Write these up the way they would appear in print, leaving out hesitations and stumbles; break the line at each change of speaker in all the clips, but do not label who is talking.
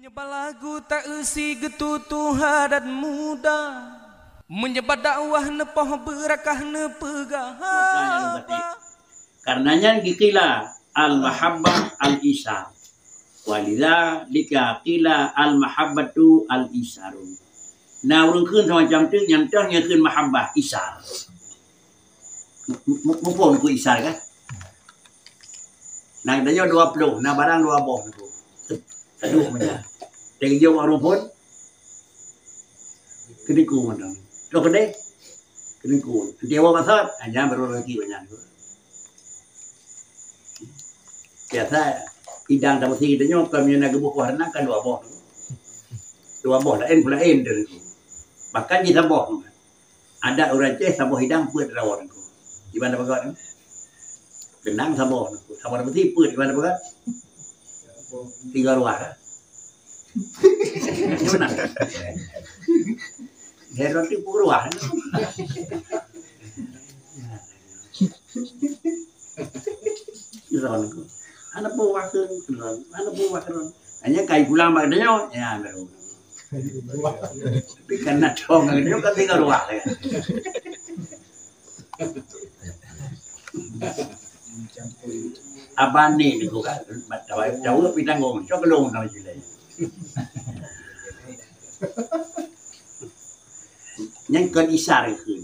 Menyebar lagu tak isi getutuha dan muda, menyebar dakwah nepoh berakah nepegah.
Karenanya kikila al-mahabbah al-isar. Walidha lika kila al-mahabbatu al-isarun. Nah, urang keun semacam tu yang keun mahabbah isar. Mumpung ku isar kan? Nah, tanya 20, nah barang 2 boh tu. Aduh macam. Dari jauh orang pun keniku macam. Lo kedai keniku. Dia bawa masat, hanya baru lagi banyak. Biasa idang tak mesti kita nyok kami nak gebuk warna kan 2 boh. 2 boh lain pula lain dari itu. Bahkan di saboh. Ada orang ceh saboh hidang puat rawon tu. Di mana bagat? Kenang saboh. Saboh mesti puat di mana bagat? 3 ruah kan? Gimana? Heran tu 3 ruah. Iran tu. Anak buah kan, anak buah kan. Hanya kai pulang maknanya, ya baru. Tapi kan nak dong, dia kan 3 ruah kan. Abang ni tu kan, jauh pidang gong, cok long nama cilai. Yang kan isar itu,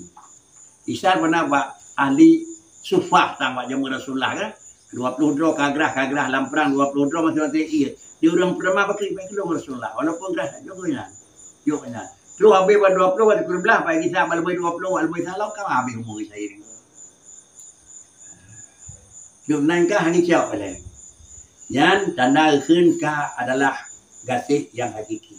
isar mana pak ahli sufah tambah jamu Rasulullah kan, 20 dro kagrah lamprang 20 dro masih iya. Di orang pertama pakai long Rasulullah, walaupun gerah joknya, joknya. Terus habis 20 ada kurbelah, pak kita lebih 20, lebih salah kan habis umur saya ini. Jom nangkah hani jawab boleh. Yang tanda kha adalah gasih yang hakiki.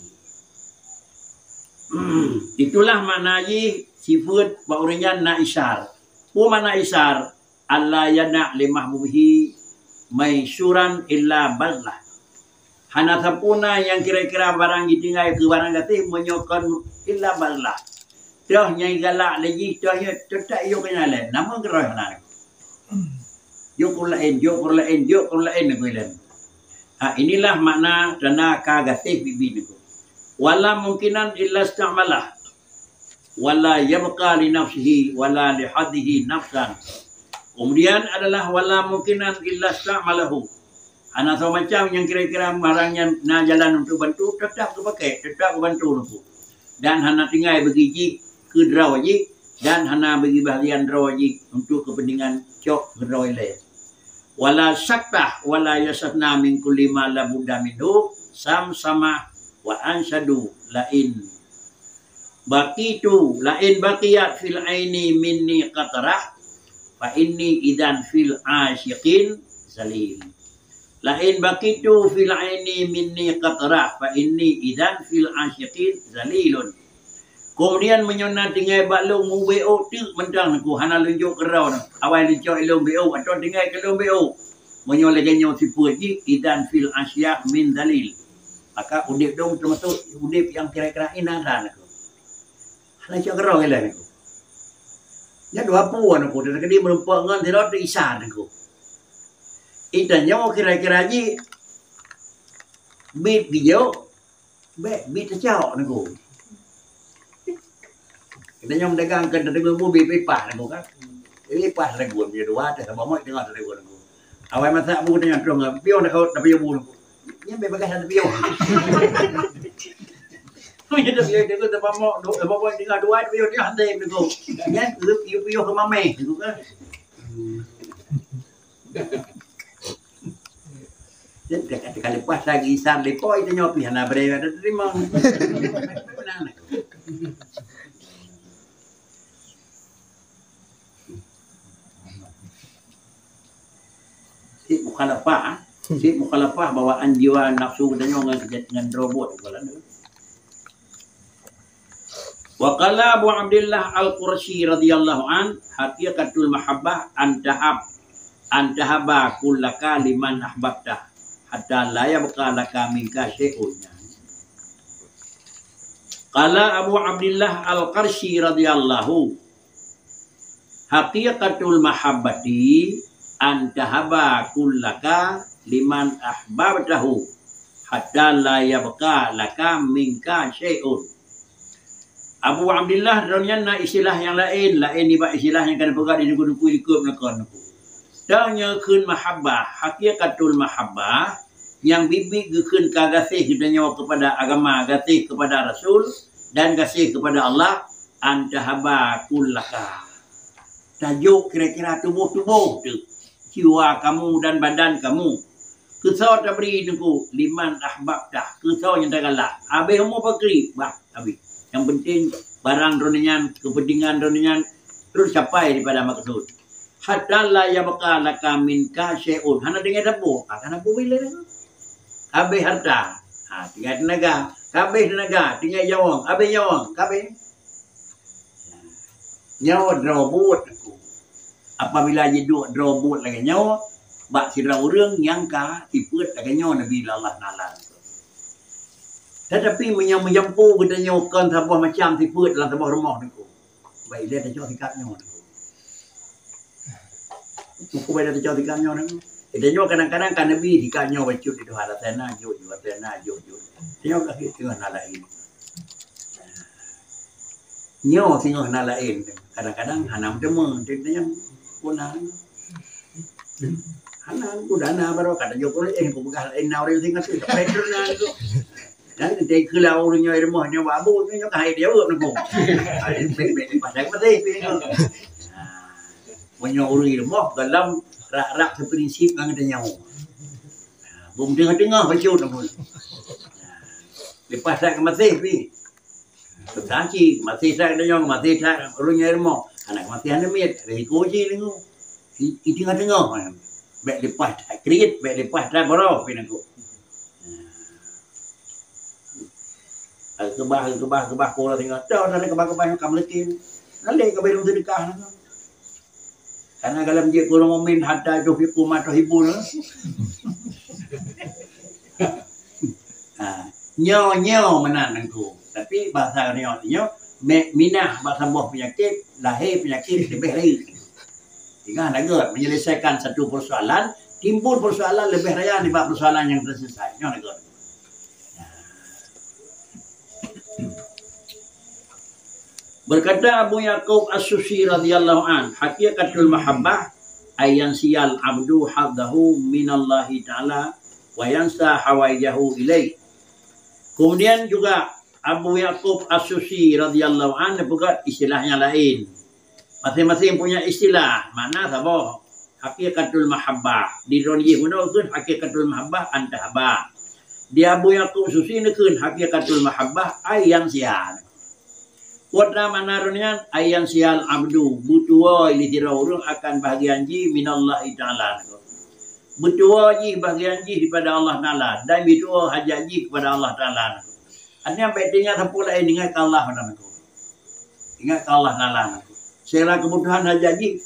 Itulah maknanya sifat baurinya na isar. Mana isar? Allah yana limahbuhi maisuran illa ballah. Hana sapuna yang kira-kira barang ditinggal ke barang gasih menyokon illa ballah. Dah nyai galak lagi, dah tetap yo kenyalen. Nama geroh nak. Jok lain aku bilang. Inilah makna dana kagasih bibi itu. Wala mungkinan illa istamalah. Wala yabqa li nafsihi wala li hadhihi nafsan. Kemudian adalah wala mungkinan illa istamalahu. Anak macam yang kira-kira barangnya na jalan untuk bantu tetap ke pakai, tetap ke bantu itu. Dan hana tinggal begiji ke drawaji dan hana bagi bahagian drawaji untuk kepentingan cok drawaji. Wala saktah wala yasatna min kulli ma la budda minhu sama wa ansadu lain baqitu lain baqiyat fil aini minni qatarah fa inni idan fil asyiqin zalil lain baqitu fil aini minni qatarah fa inni idan fil asyiqin zalilun. Kemudian menyona tinggal balung mu BO tu mentang aku hana lunjuk kerau awal lunjuk ilung BO atau tinggal ke ilung BO menyoleh ganyo siput ji idan fil asya min dalil. Maka udip dong termasuk udip yang kira-kira inaran aku. Hana cak kerau gila aku. Ya 2 puan aku dan kedi merempak ngan tidak isar aku. Idannya kira-kira ji bit video bit terjauh aku. Kita nyom dagang kan dari mobil pipa nego kan. Pipa nego dia 2 ada sama mau tengok nego nego. Awal masa bu dengan dong pion kau tapi bu. Nya bebas ada pion. Punya ada pion nego tak mau mau dengan 2 pion dia handai nego. Nya pion ke mame nego kan. Jadi kali pas lagi isar lepo itu nyopi hana bre ada terima. Si mukhalafah bawaan jiwa nafsu dan dengan robot wa qala Abu Abdullah Al-Qursi radhiyallahu an haqiqatul mahabbah antahaba kullaka liman ahbabta hatta la yabqa laka minka syai'un. Qala Abu Abdullah Al-Qursi radhiyallahu haqiqatul mahabbati antahaba kullaka liman ahbabtahu hatta la yabqa laka minka syai'un. Abu Abdullah ronyana istilah yang lain ni ba istilah yang kana pegat di duku ikut nakon. Danya keun mahabbah, hakikatul mahabbah yang bibi gekeun ka gasih hidupnya kepada agama, gasih kepada Rasul dan gasih kepada Allah, antahaba kullaka. Tajuk kira-kira tubuh-tubuh tu, jiwa kamu dan badan kamu. Kesau tak beri niku liman ahbab dah. Kesau yang tak galak. Habis umur pakri, bah habis. Yang penting barang ronian, kepentingan ronian terus capai daripada maksud. Hatta la yabqa laka minka syai'un. Hana dengar dapur. Akan apa bila tu? Habis harta. Tinggal tenaga. Habis tenaga. Tinggal jawang. Habis jawang. Habis. Nyawa drobot aku. Apabila jeduk drobot lagi nyawa, bak sira urang yang ka tiput lagi nyawa Nabi Allah Ta'ala. Tetapi menyampu kita nyokan sebuah macam tiput dalam sebuah rumah niku. Baik dia tak sikap nyawa niku. Muka baik dia tak sikap nyawa niku. Dia nyawa kadang-kadang kan Nabi sikap nyawa bacut itu ada tanah jut, tanah jut. Dia nyawa kaki tengah nalain. Nyawa tengah nalain. Kadang-kadang hanam dema dia yang punang. Hanam kudana baru kata Joko ku begal nau dia tinggal tu petrol na tu. Dan dia kelau nya rumah nya babu nya kai dia up nang. Ai be pasal mati pe. Punya uri rumah dalam rak-rak seprinsip ngan dia nyawa. Bum tengah-tengah bacut nang. Lepas dak mati pe. Tanci mati sak dia nyawa mati sak runya rumah. Anak mati anda mit risiko je ni. Di tengah-tengah. Baik lepas create, baik lepas dah baru pin aku. Kebah pola tengok. Dah ada kebah yang kamu lekin. Nalik ke belum sedekah nak. Karena kalau dia kurang momen hatta tu fiku mata hibul. Nyo menan aku. Tapi bahasa nyo minah bahasa buah penyakit, lahir penyakit lebih lagi. Tinggal negara menyelesaikan satu persoalan, timbul persoalan lebih raya daripada persoalan yang terselesai. Nyo negara. Berkata Abu Yaqub As-Susi radhiyallahu an, hakikatul mahabbah ayyan siyal abdu haddahu minallahi ta'ala wa yansa hawaijahu ilaih. Kemudian juga Abu Yaqub As-Susi radhiyallahu an bukan istilahnya lain. Masing-masing punya istilah. Mana sabah? Hakikatul mahabbah. Di Ronji gunakan hakikatul mahabbah antahaba. Di Abu Yaqub As-Susi nekeun hakikatul mahabbah ayyan siyal. Wata mana ronian ayyan siyal abdu butuwa ili tirau akan bahagian ji minallahi ta'ala. Butuwa ji bahagian ji daripada Allah Ta'ala dan butuwa hajat ji kepada Allah Ta'ala. Artinya baik ingat apa lain ingat Allah Ta'ala. Ingat Allah Ta'ala. Segala kebutuhan hajat ji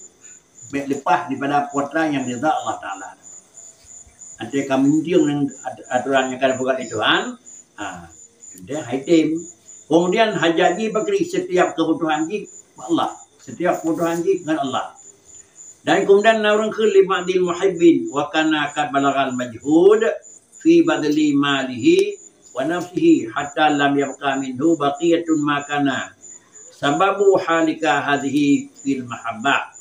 baik lepas daripada putra yang dirza Allah Ta'ala. Nanti kami dengan aturan yang akan buat ituan. Dia haitim. Kemudian hajaji bagi setiap kebutuhan ji Allah, setiap kebutuhan ji dengan Allah. Dan kemudian naurun ke lima dil muhibbin wa kana kad balagal majhud fi badli malihi wa nafsihi hatta lam yabqa minhu baqiyatun ma kana sababu halika hadhihi fil mahabbah.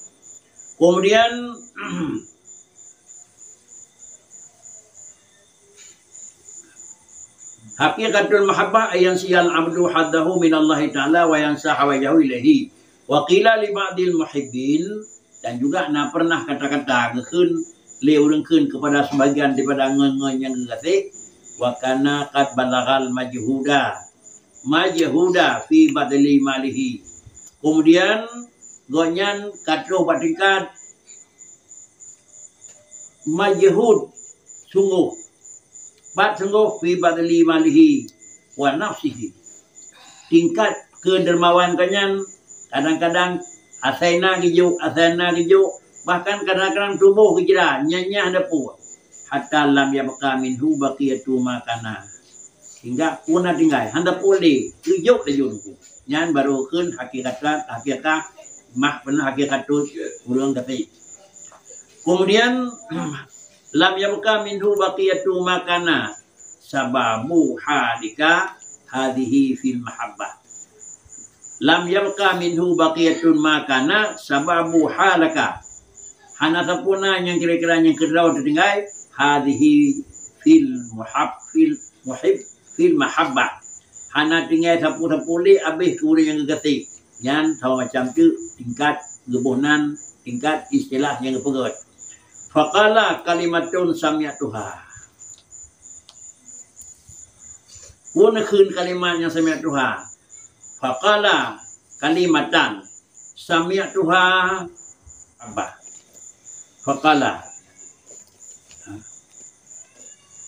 Kemudian hakikatul mahabbah ayyan siyal abdu haddahu minallahi ta'ala wa yansa hawajahu ilaihi. Wa qila li ba'dil muhibbin, dan juga pernah kata-kata gekeun leurengkeun kepada sebagian daripada ngen yang gekasih wa kana qad balagal majhuda fi badli malihi. Kemudian gonyan katro batingkat majhud sungguh sungguh fi badli malihi wa nafsihi. Tingkat kedermawan kanyan kadang-kadang asaina gijuk, bahkan kadang-kadang tubuh gejira nyanya depu hatta lam yabqa minhu baqiyatu ma kana. Hingga punah tinggal handa puli gijuk dejunku. Nyan baru keun hakikat mah benar hakikat tu urang kata. Kemudian lam yabqa minhu baqiyatu ma kana sababu halika hadhihi fil mahabbah. Lam yabqa minhu baqiyatun makana sababu halaka. Hana sapuna yang kira-kira yang kedua tertinggal hadhihi fil mahabbah. Hana tinggal sapu-sapuli habis kurang yang kegati. Yang tahu macam tu tingkat gebunan, tingkat istilah yang kepegat. Faqala kalimatun sami'atuha. Punคืน kalimat yang sami'atuha. Faqala kalimatan sami'atuha apa? Faqala.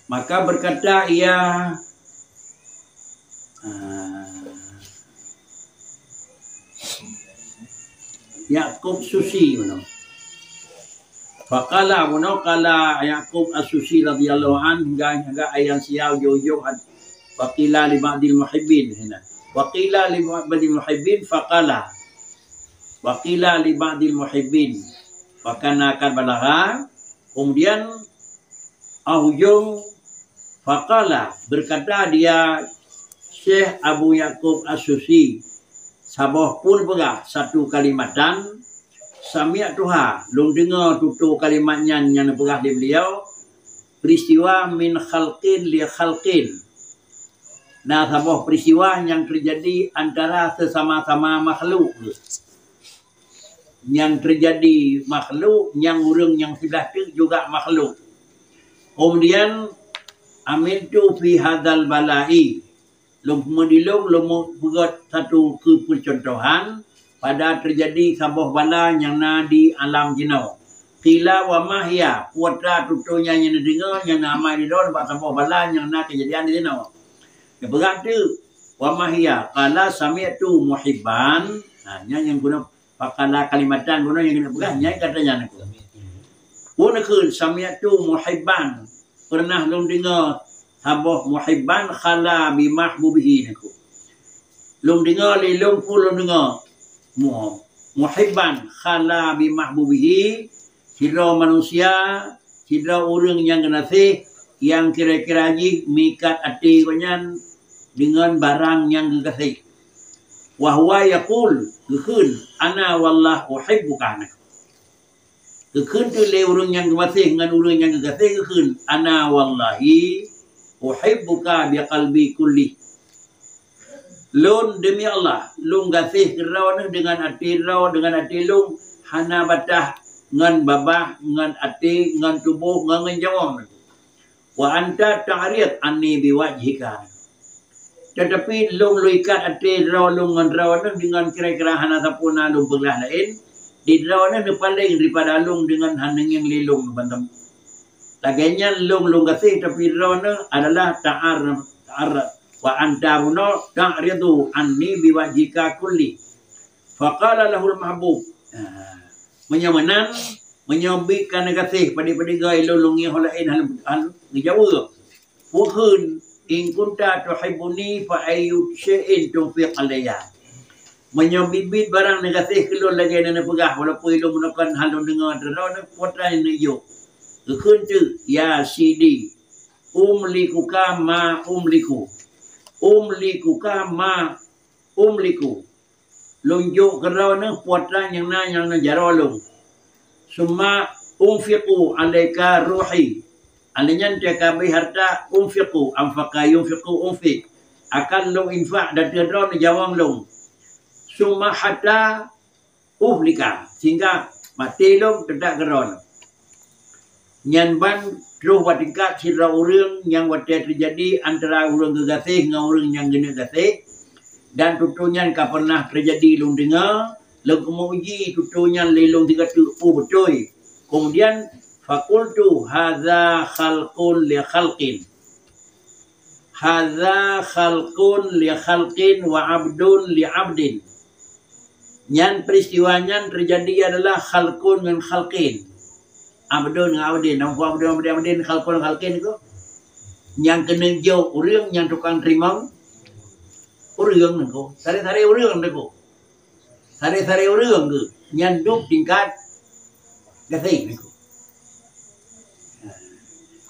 Maka berkata ia Yaqub Susi mana? Faqala mana kala Yaqub As-Susi radhiyallahu anhu hingga ayat siau jauh-jauh waqila li ba'dil muhibbin hina. Waqila li ba'dil muhibbin faqala. Waqila li ba'dil muhibbin. Fakana akan balagha. Kemudian ahujung faqala berkata dia Syekh Abu Yaqub As-Susi sabah pun pegah satu kalimatan sami'atuha lung dengar tutur kalimatnya yang pegah di beliau peristiwa min khalqin li khalqin. Nah, sebuah peristiwa yang terjadi antara sesama-sama makhluk. Yang terjadi makhluk, yang orang yang sudah tu juga makhluk. Kemudian amintu fi hadzal balai. Lumudilung buat satu kepercontohan pada terjadi sebuah bala yang di alam jinau. Qila wa mahya, putra tutunya yang dengar yang nama di dalam sebuah bala yang kejadian di jinau. Dia berkata, wa mahya qala sami'tu muhibban. Yang guna pakala kalimatan guna yang kena pegang nyai katanya nak. Guna kun sami'tu muhibban. Pernah lum dengar sabah muhibban khala bi mahbubihi nak. Lum dengar lilum pun lum dengar. Muhibban khala bi mahbubihi. Kira manusia, kira orang yang kenasih yang kira-kira lagi mikat hati banyak dengan barang yang kekasih. Wahwa yaqul kekun ana wallah uhibbuka anak. Kekun tu le orang yang kekasih dengan orang yang kekasih kekun ana wallahi uhibbuka biqalbi kulli. Lun demi Allah, lung kasih kerana dengan hati raw dengan hati lung hana batah ngan babah ngan hati ngan tubuh ngan jawab. Wa anta ta'rid anni biwajhika. Tetapi lung luikat hati raw lung ngan raw dengan kira-kira hana sapuna lung belah lain. Di raw ni paling daripada lung dengan haneng yang lilung bantam. Laginya lung kasih tapi raw adalah ta'arraf. Wa anta buno ta'ridu anni biwajhika kulli. Faqala lahul mahbub. Menyamanan menyobikan kasih pada gay lulungi holain hal ngejawa. Wuhun in kunta tuhibbuni fa ayyut syai'in tunfiq alayya. Menyobibit barang nekasih kelul lagi nana pegah walaupun ilmu menekan halun dengar terlalu putra yang ngejuk. Kekun tu ya sidi umlikuka ma umliku. Umlikuka ma umliku. Lunjuk kerana putra yang jarolong. Semua unfiqu alaika ruhi. Alanya tekabi harta unfiqu anfaqa yunfiqu unfiq. Akan long infak dan terlalu jawang long. Semua hatta uhlika sehingga mati long tidak geron. Nyanban terus tingkat sira orang yang waktu terjadi antara orang kekasih dengan orang yang kena kasih. Dan tutunya kau pernah terjadi lung dengar. Lung kemuji tutunya lelung tiga tu betul. Kemudian fakultu hadza khalqun li khalqin. Hadza khalqun li khalqin wa abdun li abdin. Yang peristiwanya terjadi adalah khalqun dengan khalqin. Abdun dengan abdin. Nampak abdun khalqun khalqin itu. Yang kena jauh orang yang tukang terima. Orang nengko, sari-sari orang nengko, sari-sari orang ke, nyanduk tingkat kasih nengko.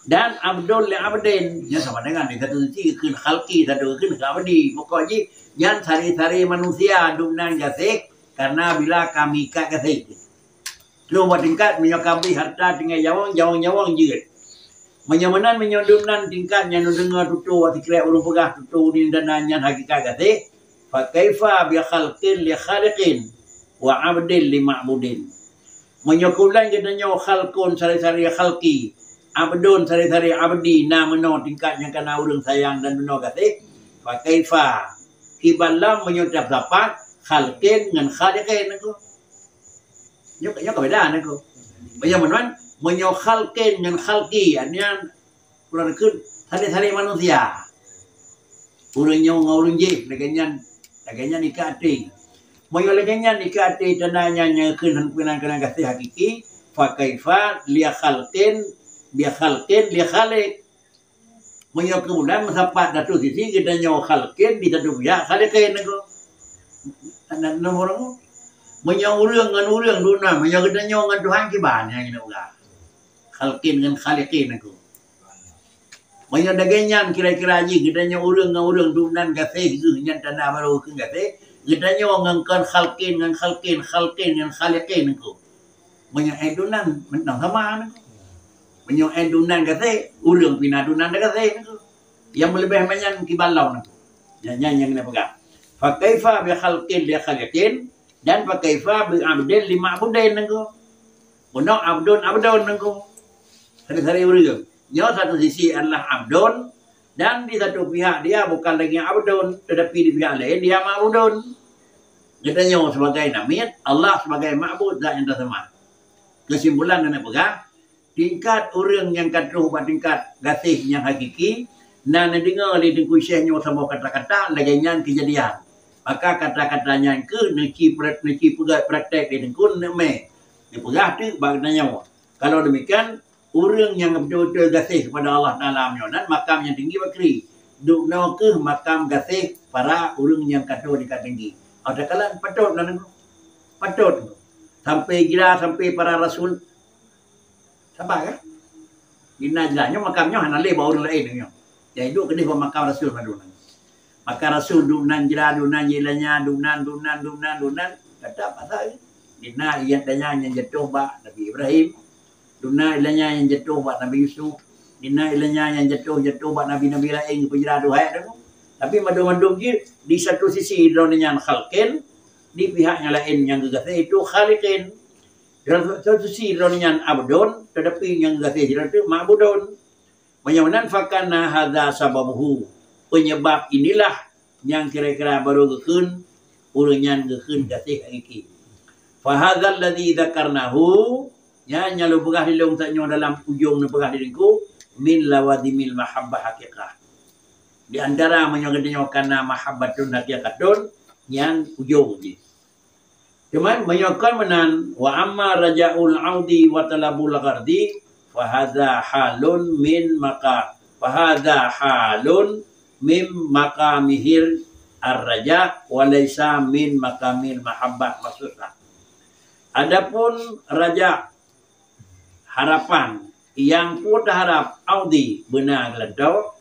dan abdul li abdin nya sama dengan di satu sisi keun khalqi satu keun abdi pokoknya nyan sari-sari manusia dumnan gasih karena bila kami kat gasih lu buat tingkat menyokabli harta tinggal jawang jeut menyamanan menyodumnan tingkat yang dengar tutu waktu kira urung pegah tutu ni dan nyan hakikat gasih fa kaifa bi khalqin li khaliqin wa abdin li ma'budin menyokulan kita nyaw khalqun sari-sari khalqi abdun sari-sari abdi na meno tingkat yang kena urang sayang dan meno gasih fa kaifa kibalam menyucap dapat khalqin dengan khaliqin aku nyok beda aku banyak menuan menyo khalqin dengan khalqi artinya kurang keun sari-sari manusia urang nyaw ngurung je laganyan ikati moyo laganyan ikati tandanya keun hanpunan kana gasih hakiki fa kaifa li khalqin li khaliq moyo kemudian mendapat satu sisi kita nyaw khalqin di satu pihak khaliqin aku dan nomor menyau urang ngan urang duna menyau kita nyaw ngan Tuhan kiban yang kita uga khalqin ngan khaliqin aku menyau daganyan kira-kira ji kita nyaw urang ngan urang dunan gasih gitu nyan tanah baru ke gasih kita nyaw ngan kan khalqin ngan khaliqin aku menyau dunan mentang sama aku menyau dunan gasih urang pina dunan gasih aku yang lebih banyak kibalau aku nyan yang kita pegang fa kaifa bi khalqin li khaliqin dan fa kaifa bi abdin li ma'budin nengko ono abdun nengko sari-sari urang nyo satu sisi adalah abdun dan di satu pihak dia bukan lagi abdun tetapi di pihak lain dia ma'budun kita nyo sebagai namit Allah sebagai ma'bud zat yang sama kesimpulan dan pegang tingkat urang yang katruh pada tingkat gasih yang hakiki dan dengar di dengku syekhnya sama kata-kata lagian kejadian maka kata-katanya ke neki praktek di dengkun me dipegah tu bagusnya kalau demikian orang yang betul-betul gasih kepada Allah Taala dan makam yang tinggi bakri duk no ke makam gasih para orang yang kata dekat tinggi ada kalan patut sampai kira sampai para rasul sabar kan ina jelasnya makamnya hanale baru lain nya jadi duk kedih makam rasul maduna maka rasul dunan jira dunan yelanya dunan kata pasal dina yang tanya yang jatuh ba Nabi Ibrahim dunan ilanya yang jatuh ba Nabi Yusuf dina ilanya yang jatuh ba Nabi lain penjara duhai tu tapi madum-madum je di satu sisi dunia khalqin di pihaknya lain yang gegasih itu khaliqin dalam satu sisi dunia abdun tetapi yang gegasih itu ma'budun menyamanan fakana hadza sababuhu penyebab inilah yang kira-kira baru gekeun urang gekeun gasih hakiki fa hadzal ladzi dzakarnahu nya nyalu begah di long tanyo dalam ujung begah diriku min lawadimil mahabbah haqiqah di antara menyogadnya kana mahabbatun haqiqatun yang ujung je cuman menyokan menan wa amma rajaul audi wa talabul ghardi fa hadza halun min maka fa hadza halun mim makamihir ar-raja walaysa min makamil mahabbah maksudnya. Adapun raja harapan yang putus harap audi benar geladau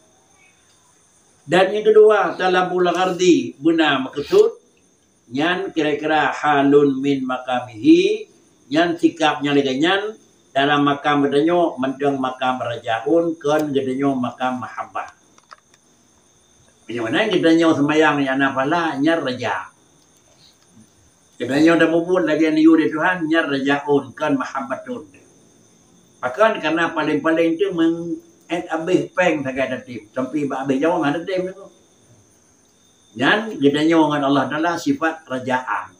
dan yang kedua talabul ghardi benar maksud nyan kira-kira halun min makamihi nyan sikapnya leganyan dalam makam gedanyo mendeng makam rajaun kan gedanyo makam mahabbah bagaimana kita nyaw sembahyang ni anak pala nyar raja. Kita nyaw dah mubun lagi ni yuri Tuhan nyar rajaun kan mahabbatun. Bahkan karena paling-paling tu abih peng sagai datim sampai abih jawang ada datim tu. Dan kita nyaw dengan Allah Taala sifat rajaan.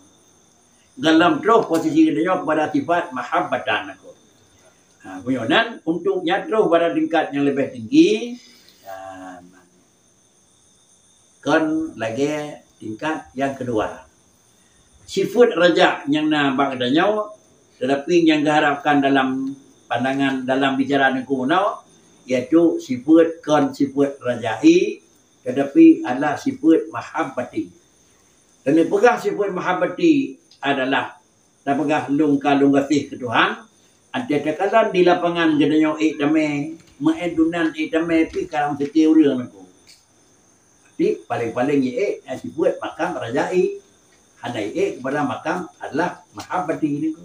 Dalam terus posisi kita nyaw pada sifat mahabbatan aku. Kemudian untuk nyatruh pada tingkat yang lebih tinggi kan lagi tingkat yang kedua sifat raja yang nak bagdanya tetapi yang diharapkan dalam pandangan dalam bicaraan kuno yaitu sifat rajai tetapi adalah sifat mahabbati dan pegang sifat mahabbati adalah dan pegang lung kasih ke Tuhan Ada kekalan di lapangan gedenya dame maedunan dame pi karam setiu รื่องaku. Di paling-paling si buat makam rajai hadai kepada makam adalah mahabbati ini ko.